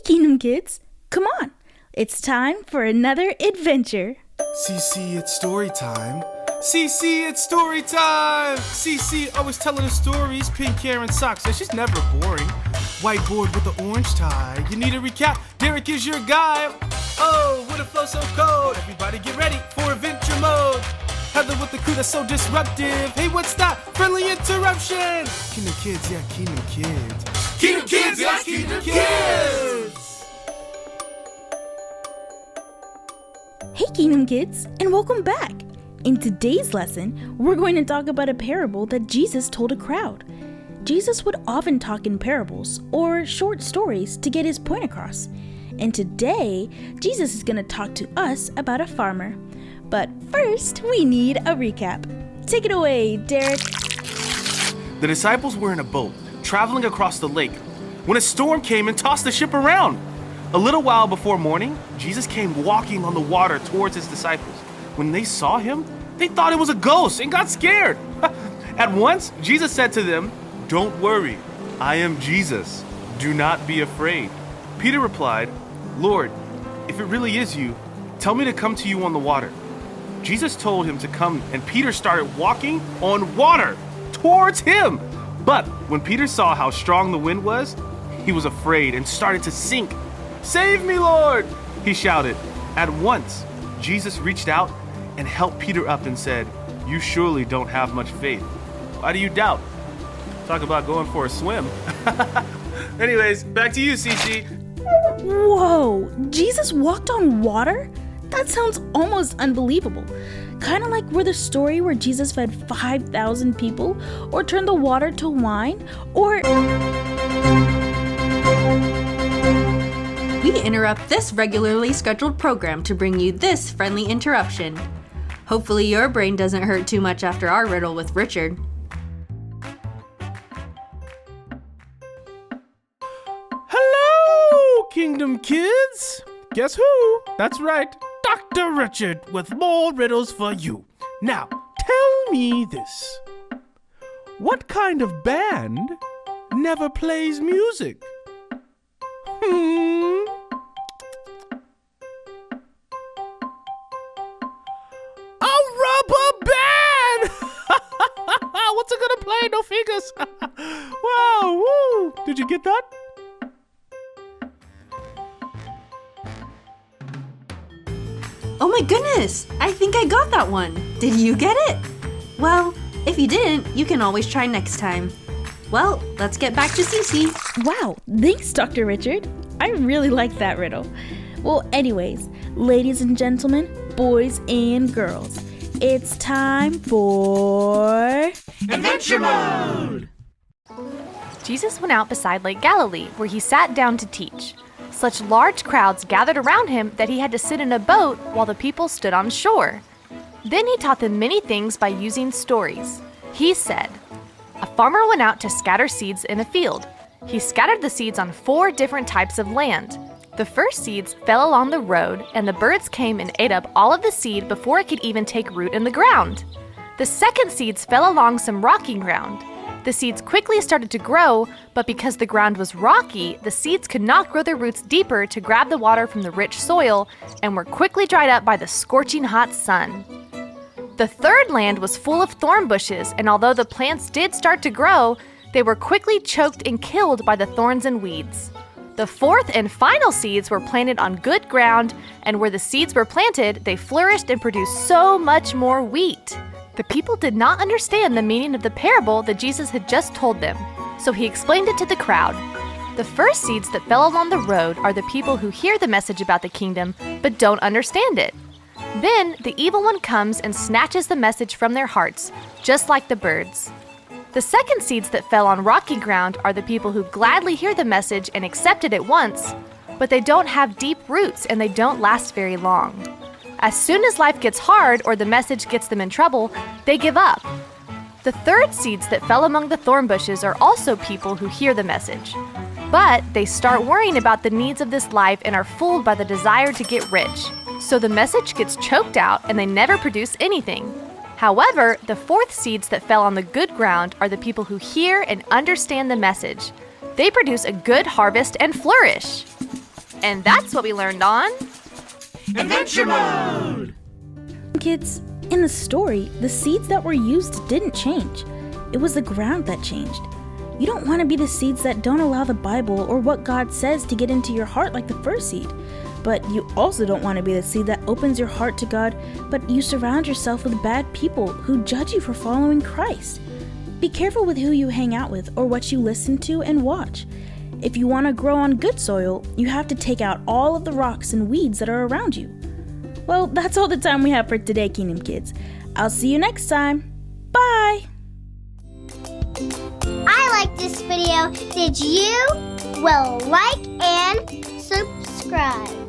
Kingdom Kids, come on. It's time for another adventure. CC, it's story time. CC, it's story time. CC always telling us stories. Pink hair and socks, and she's never boring. Whiteboard with the orange tie. You need a recap? Derek is your guy. Oh, with a flow so cold. Everybody get ready for adventure mode. Heather with the crew that's so disruptive. Hey, what's that? Friendly interruption. Kingdom Kids, yeah, Kingdom Kids. Kingdom Kids, yeah, Kingdom Kids. Hey Kingdom Kids, and welcome back. In today's lesson, we're going to talk about a parable that Jesus told a crowd. Jesus would often talk in parables or short stories to get his point across. And today, Jesus is going to talk to us about a farmer. But first, we need a recap. Take it away, Derek. The disciples were in a boat, traveling across the lake, when a storm came and tossed the ship around. A little while before morning, Jesus came walking on the water towards his disciples. When they saw him, they thought it was a ghost and got scared. At once, Jesus said to them, "Don't worry, I am Jesus. Do not be afraid." Peter replied, "Lord, if it really is you, tell me to come to you on the water." Jesus told him to come, and Peter started walking on water towards him. But when Peter saw how strong the wind was, he was afraid and started to sink. "Save me, Lord!" he shouted. At once, Jesus reached out and helped Peter up and said, "You surely don't have much faith. Why do you doubt?" Talk about going for a swim. Anyways, back to you, Cece. Whoa, Jesus walked on water? That sounds almost unbelievable. Kind of like the story where Jesus fed 5,000 people, or turned the water to wine, or... We interrupt this regularly scheduled program to bring you this friendly interruption. Hopefully your brain doesn't hurt too much after our riddle with Richard. Hello, Kingdom Kids! Guess who? That's right, Dr. Richard with more riddles for you. Now, tell me this. What kind of band never plays music? A rubber band! What's it gonna play? No fingers. Wow, woo! Did you get that? Oh my goodness! I think I got that one. Did you get it? Well, if you didn't, you can always try next time. Well, let's get back to Cece. Wow, thanks, Dr. Richard. I really like that riddle. Well, anyways, ladies and gentlemen, boys and girls, it's time for... Adventure Mode! Jesus went out beside Lake Galilee, where he sat down to teach. Such large crowds gathered around him that he had to sit in a boat while the people stood on shore. Then he taught them many things by using stories. He said, "A farmer went out to scatter seeds in a field. He scattered the seeds on 4 different types of land. The first seeds fell along the road, and the birds came and ate up all of the seed before it could even take root in the ground. The second seeds fell along some rocky ground. The seeds quickly started to grow, but because the ground was rocky, the seeds could not grow their roots deeper to grab the water from the rich soil and were quickly dried up by the scorching hot sun. The third land was full of thorn bushes, and although the plants did start to grow, they were quickly choked and killed by the thorns and weeds. The fourth and final seeds were planted on good ground, and where the seeds were planted, they flourished and produced so much more wheat." The people did not understand the meaning of the parable that Jesus had just told them, so he explained it to the crowd. The first seeds that fell along the road are the people who hear the message about the kingdom but don't understand it. Then the evil one comes and snatches the message from their hearts, just like the birds. The second seeds that fell on rocky ground are the people who gladly hear the message and accept it at once, but they don't have deep roots and they don't last very long. As soon as life gets hard or the message gets them in trouble, they give up. The third seeds that fell among the thorn bushes are also people who hear the message, but they start worrying about the needs of this life and are fooled by the desire to get rich. So the message gets choked out and they never produce anything. However, the fourth seeds that fell on the good ground are the people who hear and understand the message. They produce a good harvest and flourish. And that's what we learned on Adventure Mode! Kids, in the story, the seeds that were used didn't change. It was the ground that changed. You don't want to be the seeds that don't allow the Bible or what God says to get into your heart like the first seed. But you also don't want to be the seed that opens your heart to God, but you surround yourself with bad people who judge you for following Christ. Be careful with who you hang out with or what you listen to and watch. If you want to grow on good soil, you have to take out all of the rocks and weeds that are around you. Well, that's all the time we have for today, Kingdom Kids. I'll see you next time. Bye! I liked this video. Did you? Well, like and subscribe.